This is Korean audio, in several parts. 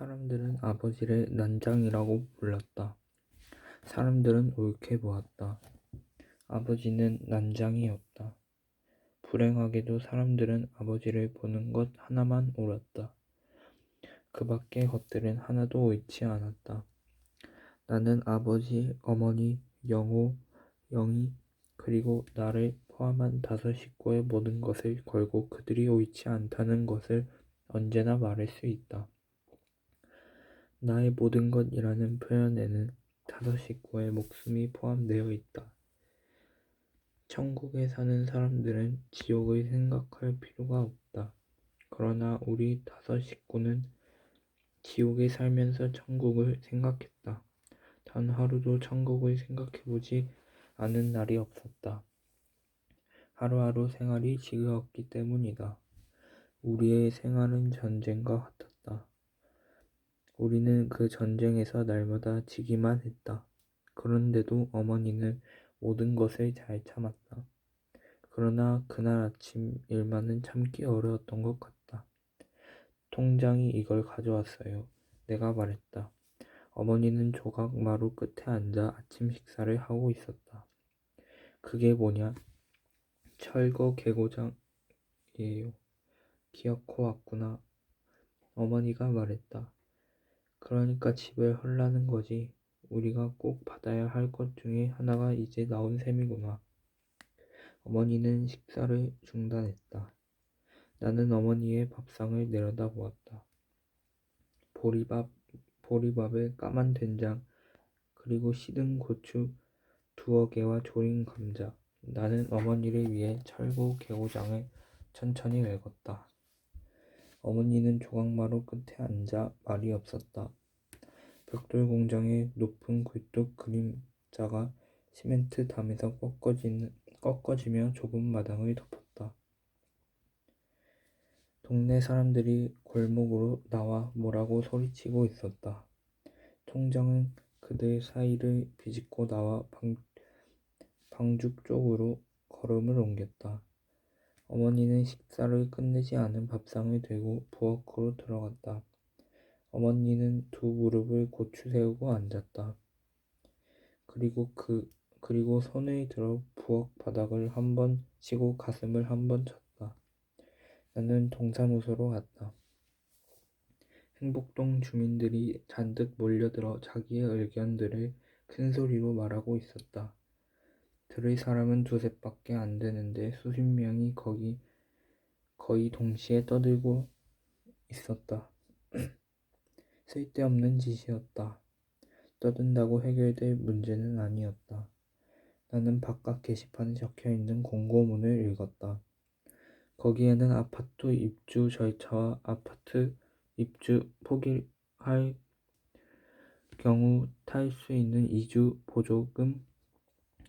사람들은 아버지를 난장이라고 불렀다. 사람들은 옳게 보았다. 아버지는 난장이었다. 불행하게도 사람들은 아버지를 보는 것 하나만 옳았다. 그 밖의 것들은 하나도 옳지 않았다. 나는 아버지, 어머니, 영호, 영희, 그리고 나를 포함한 5 식구의 모든 것을 걸고 그들이 옳지 않다는 것을 언제나 말할 수 있다. 나의 모든 것이라는 표현에는 5 식구의 목숨이 포함되어 있다. 천국에 사는 사람들은 지옥을 생각할 필요가 없다. 그러나 우리 5 식구는 지옥에 살면서 천국을 생각했다. 단 하루도 천국을 생각해보지 않은 날이 없었다. 하루하루 생활이 지겨웠기 때문이다. 우리의 생활은 전쟁과 같았다. 우리는 그 전쟁에서 날마다 지기만 했다. 그런데도 어머니는 모든 것을 잘 참았다. 그러나 그날 아침 일만은 참기 어려웠던 것 같다. 통장이 이걸 가져왔어요. 내가 말했다. 어머니는 조각 마루 끝에 앉아 아침 식사를 하고 있었다. 그게 뭐냐? 철거 개고장이에요. 기어코 왔구나. 어머니가 말했다. 그러니까 집을 헐라는 거지. 우리가 꼭 받아야 할 것 중에 하나가 이제 나온 셈이구나. 어머니는 식사를 중단했다. 나는 어머니의 밥상을 내려다보았다. 보리밥에 까만 된장, 그리고 시든 고추 2어 개와 조린 감자. 나는 어머니를 위해 철고 개고장을 천천히 읽었다. 어머니는 조각마루 끝에 앉아 말이 없었다. 벽돌 공장의 높은 굴뚝 그림자가 시멘트 담에서 꺾어지며 좁은 마당을 덮었다. 동네 사람들이 골목으로 나와 뭐라고 소리치고 있었다. 통장은 그들 사이를 비집고 나와 방죽 쪽으로 걸음을 옮겼다. 어머니는 식사를 끝내지 않은 밥상을 들고 부엌으로 들어갔다. 어머니는 2 무릎을 고추 세우고 앉았다. 그리고 손을 들어 부엌 바닥을 1번 치고 가슴을 1번 쳤다. 나는 동사무소로 갔다. 행복동 주민들이 잔뜩 몰려들어 자기의 의견들을 큰 소리로 말하고 있었다. 들을 사람은 2-3밖에 안 되는데 수십 명이 거의 동시에 떠들고 있었다. 쓸데없는 짓이었다. 떠든다고 해결될 문제는 아니었다. 나는 바깥 게시판에 적혀있는 공고문을 읽었다. 거기에는 아파트 입주 절차와 아파트 입주 포기할 경우 탈 수 있는 이주 보조금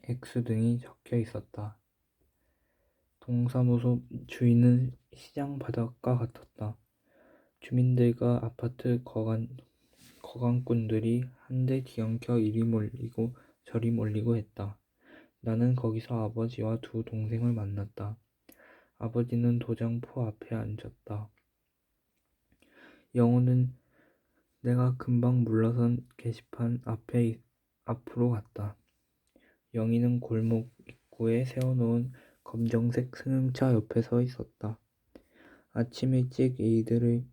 액수 등이 적혀 있었다. 동사무소 주인은 시장 바닥과 같았다. 주민들과 아파트 거강꾼들이 한데 뒤엉켜 이리 몰리고 저리 몰리고 했다. 나는 거기서 아버지와 2 동생을 만났다. 아버지는 도장포 앞에 앉았다. 영호는 내가 금방 물러선 게시판 앞으로 갔다. 영희는 골목 입구에 세워놓은 검정색 승용차 옆에 서 있었다. 아침 일찍 이들을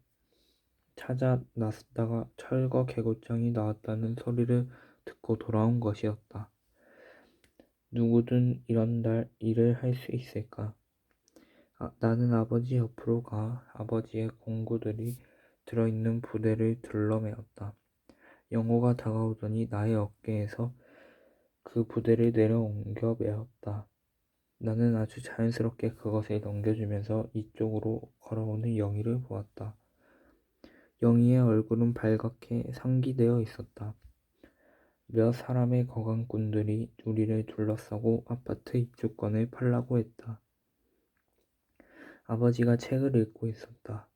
찾아 나섰다가 철거 개고장이 나왔다는 소리를 듣고 돌아온 것이었다. 누구든 이런 날 일을 할 수 있을까? 나는 아버지 옆으로 가 아버지의 공구들이 들어있는 부대를 둘러매었다. 영호가 다가오더니 나의 어깨에서 그 부대를 내려 옮겨 매었다. 나는 아주 자연스럽게 그것을 넘겨주면서 이쪽으로 걸어오는 영희를 보았다. 영희의 얼굴은 발갛게 상기되어 있었다. 몇 사람의 거강꾼들이 우리를 둘러싸고 아파트 입주권을 팔라고 했다. 아버지가 책을 읽고 있었다.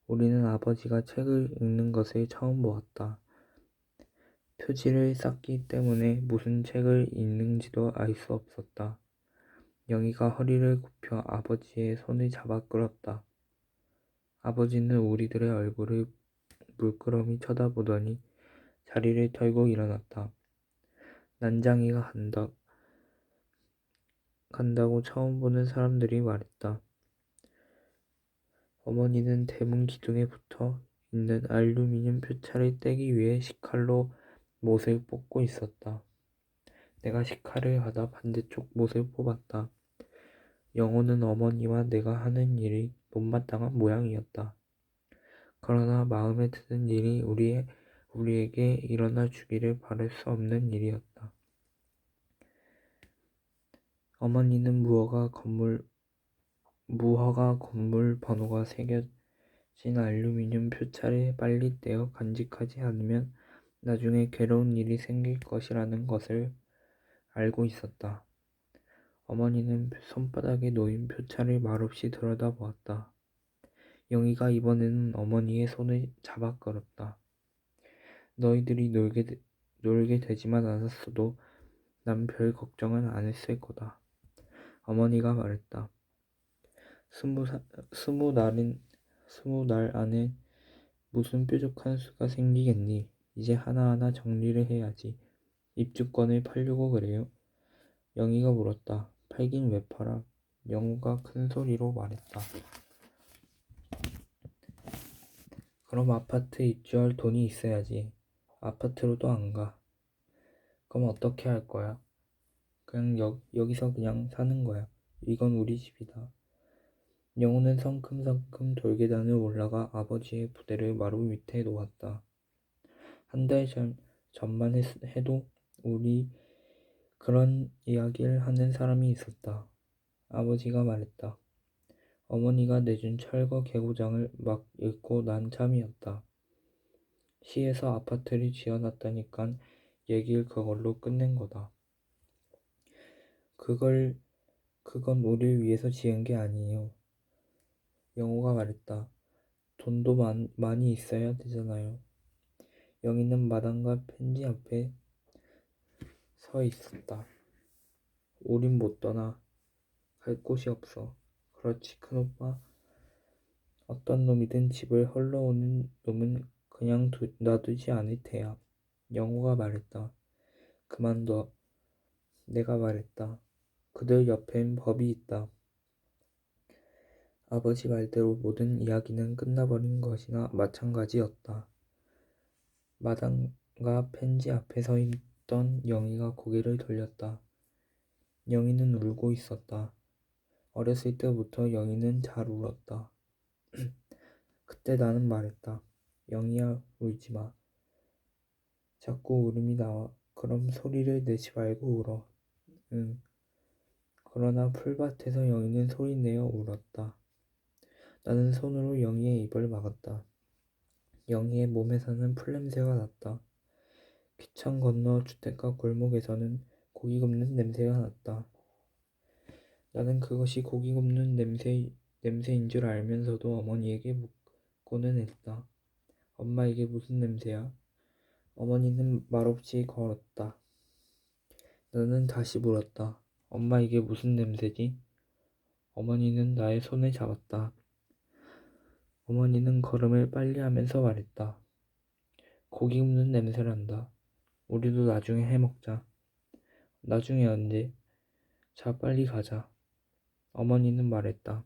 우리는 아버지가 책을 읽는 것을 처음 보았다. 표지를 쌌기 때문에 무슨 책을 읽는지도 알 수 없었다. 영희가 허리를 굽혀 아버지의 손을 잡아 끌었다. 아버지는 우리들의 얼굴을 물끄러미 쳐다보더니 자리를 털고 일어났다. 난장이가 간다고 처음 보는 사람들이 말했다. 어머니는 대문 기둥에 붙어 있는 알루미늄 표차를 떼기 위해 식칼로 못을 뽑고 있었다. 내가 식칼을 하다 반대쪽 못을 뽑았다. 영호는 어머니와 내가 하는 일이 못마땅한 모양이었다. 그러나 마음에 드는 일이 우리에게 일어나 주기를 바랄 수 없는 일이었다. 어머니는 무허가 건물 번호가 새겨진 알루미늄 표차를 빨리 떼어 간직하지 않으면 나중에 괴로운 일이 생길 것이라는 것을 알고 있었다. 어머니는 손바닥에 놓인 표차를 말없이 들여다보았다. 영희가 이번에는 어머니의 손을 잡아 끌었다. 너희들이 놀게 되지만 않았어도 난 별 걱정은 안 했을 거다. 어머니가 말했다. 20날 안에 무슨 뾰족한 수가 생기겠니? 이제 하나하나 정리를 해야지. 입주권을 팔려고 그래요? 영희가 물었다. 팔긴 왜 팔아? 영우가 큰 소리로 말했다. 그럼 아파트 입주할 돈이 있어야지. 아파트로도 안 가. 그럼 어떻게 할 거야? 그냥 여기서 그냥 사는 거야. 이건 우리 집이다. 영우는 성큼성큼 돌계단을 올라가 아버지의 부대를 마루 밑에 놓았다. 한 달 전만 해도 우리 그런 이야기를 하는 사람이 있었다. 아버지가 말했다. 어머니가 내준 철거 개고장을 막 읽고 난 참이었다. 시에서 아파트를 지어놨다니깐 얘기를 그걸로 끝낸 거다. 그건 우릴 위해서 지은 게 아니에요. 영호가 말했다. 돈도 많이 있어야 되잖아요. 영희는 마당과 펜지 앞에 서 있었다. 우린 못 떠나. 갈 곳이 없어. 그렇지 큰오빠. 어떤 놈이든 집을 헐러오는 놈은 그냥 놔두지 않을 테야. 영호가 말했다. 그만둬. 내가 말했다. 그들 옆엔 법이 있다. 아버지 말대로 모든 이야기는 끝나버린 것이나 마찬가지였다. 마당과 펜지 앞에 서 있던 영희가 고개를 돌렸다. 영희는 울고 있었다. 어렸을 때부터 영희는 잘 울었다. 그때 나는 말했다. 영희야, 울지 마. 자꾸 울음이 나와. 그럼 소리를 내지 말고 울어. 응. 그러나 풀밭에서 영희는 소리내어 울었다. 나는 손으로 영희의 입을 막았다. 영희의 몸에서는 풀냄새가 났다. 귀창 건너 주택가 골목에서는 고기 굽는 냄새가 났다. 나는 그것이 고기 굽는 냄새인 줄 알면서도 어머니에게 묻고는 했다. 엄마 이게 무슨 냄새야? 어머니는 말없이 걸었다. 나는 다시 물었다. 엄마 이게 무슨 냄새지? 어머니는 나의 손을 잡았다. 어머니는 걸음을 빨리 하면서 말했다. 고기 굽는 냄새란다. 우리도 나중에 해먹자. 나중에 언제? 자 빨리 가자. 어머니는 말했다.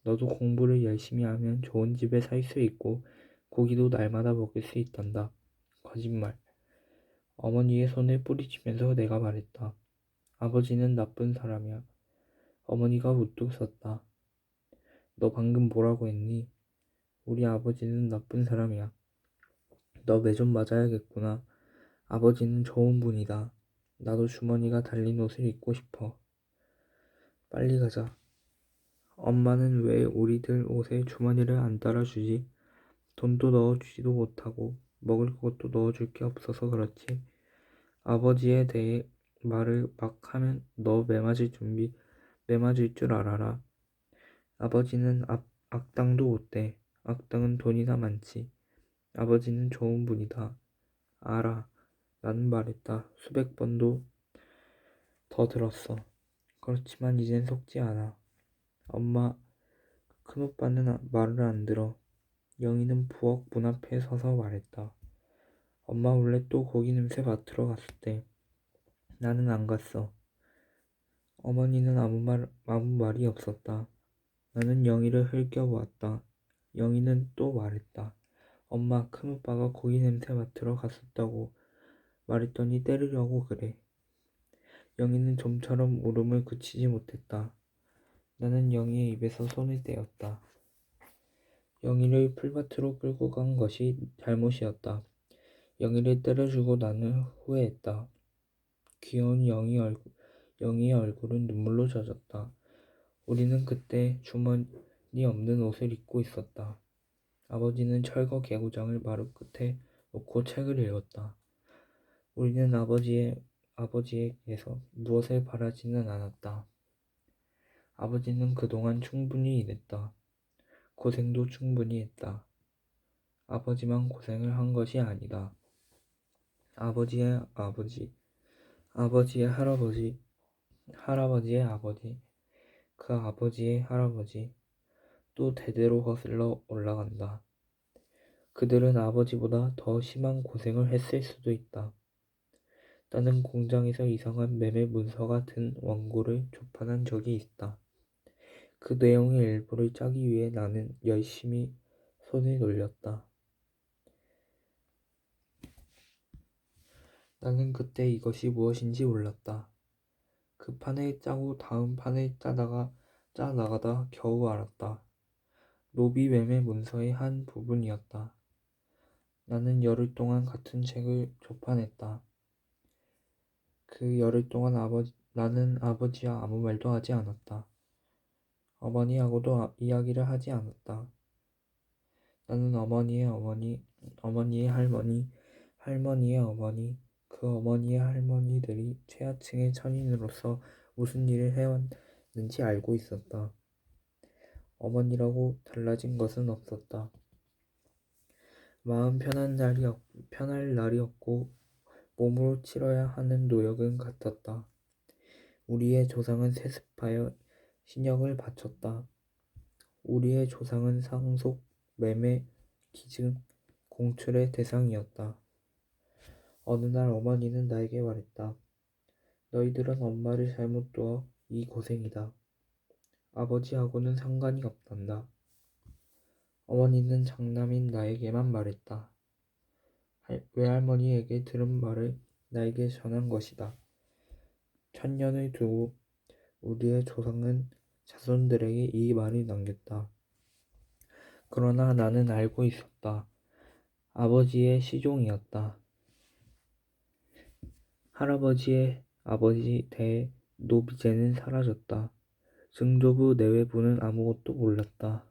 너도 공부를 열심히 하면 좋은 집에 살 수 있고 고기도 날마다 먹을 수 있단다. 거짓말. 어머니의 손을 뿌리치면서 내가 말했다. 아버지는 나쁜 사람이야. 어머니가 우뚝 섰다. 너 방금 뭐라고 했니? 우리 아버지는 나쁜 사람이야. 너 매 좀 맞아야겠구나. 아버지는 좋은 분이다. 나도 주머니가 달린 옷을 입고 싶어. 빨리 가자. 엄마는 왜 우리들 옷에 주머니를 안 달아주지? 돈도 넣어주지도 못하고 먹을 것도 넣어줄 게 없어서 그렇지. 아버지에 대해 말을 막 하면 너 매맞을 줄 알아라. 아버지는 악당도 못돼. 악당은 돈이나 많지. 아버지는 좋은 분이다. 알아. 나는 말했다. 수백 번도 더 들었어. 그렇지만 이젠 속지 않아. 엄마, 큰오빠는 말을 안 들어. 영희는 부엌 문 앞에 서서 말했다. 엄마 몰래 또 고기 냄새 맡으러 갔을 때 나는 안 갔어. 어머니는 아무 말이 없었다. 나는 영희를 흘겨보았다. 영희는 또 말했다. 엄마, 큰오빠가 고기 냄새 맡으러 갔었다고 말했더니 때리려고 그래. 영희는 좀처럼 울음을 그치지 못했다. 나는 영희의 입에서 손을 떼었다. 영희를 풀밭으로 끌고 간 것이 잘못이었다. 영희를 때려주고 나는 후회했다. 귀여운 영희의 얼굴은 눈물로 젖었다. 우리는 그때 주머니 없는 옷을 입고 있었다. 아버지는 철거 개구장을 마루 끝에 놓고 책을 읽었다. 우리는 아버지에게서 무엇을 바라지는 않았다. 아버지는 그동안 충분히 일했다. 고생도 충분히 했다. 아버지만 고생을 한 것이 아니다. 아버지의 아버지, 아버지의 할아버지, 할아버지의 아버지, 그 아버지의 할아버지, 또 대대로 거슬러 올라간다. 그들은 아버지보다 더 심한 고생을 했을 수도 있다. 나는 공장에서 이상한 매매 문서가 든 원고를 조판한 적이 있다. 그 내용의 일부를 짜기 위해 나는 열심히 손을 놀렸다. 나는 그때 이것이 무엇인지 몰랐다. 그 판을 짜고 다음 판을 짜 나가다 겨우 알았다. 로비 매매 문서의 한 부분이었다. 나는 열흘 동안 같은 책을 조판했다. 그 열흘 동안 나는 아버지와 아무 말도 하지 않았다. 어머니하고도 이야기를 하지 않았다. 나는 어머니의 어머니, 어머니의 할머니, 할머니의 어머니, 그 어머니의 할머니들이 최하층의 천인으로서 무슨 일을 해왔는지 알고 있었다. 어머니라고 달라진 것은 없었다. 마음 편할 날이 없고 몸으로 치러야 하는 노역은 같았다. 우리의 조상은 세습하여 신역을 바쳤다. 우리의 조상은 상속, 매매, 기증, 공출의 대상이었다. 어느 날 어머니는 나에게 말했다. 너희들은 엄마를 잘못 두어 이 고생이다. 아버지하고는 상관이 없단다. 어머니는 장남인 나에게만 말했다. 외할머니에게 들은 말을 나에게 전한 것이다. 천년을 두고 우리의 조상은 자손들에게 이 말을 남겼다. 그러나 나는 알고 있었다. 아버지의 시종이었다. 할아버지의 아버지 대 노비제는 사라졌다. 증조부 내외부는 아무것도 몰랐다.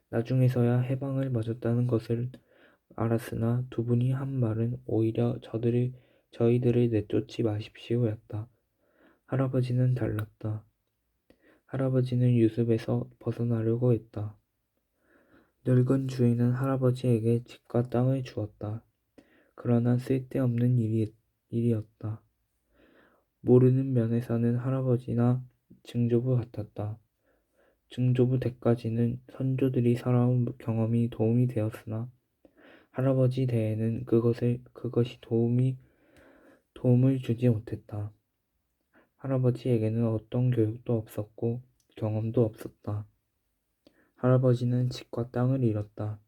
나중에서야 해방을 맞았다는 것을 알았으나 두 분이 한 말은 오히려 저희들을 내쫓지 마십시오였다. 할아버지는 달랐다. 할아버지는 유습에서 벗어나려고 했다. 늙은 주인은 할아버지에게 집과 땅을 주었다. 그러나 쓸데없는 일이었다. 모르는 면에서는 할아버지나 증조부 같았다. 증조부 때까지는 선조들이 살아온 경험이 도움이 되었으나 할아버지 대에는 그것이 도움을 주지 못했다. 할아버지에게는 어떤 교육도 없었고 경험도 없었다. 할아버지는 집과 땅을 잃었다.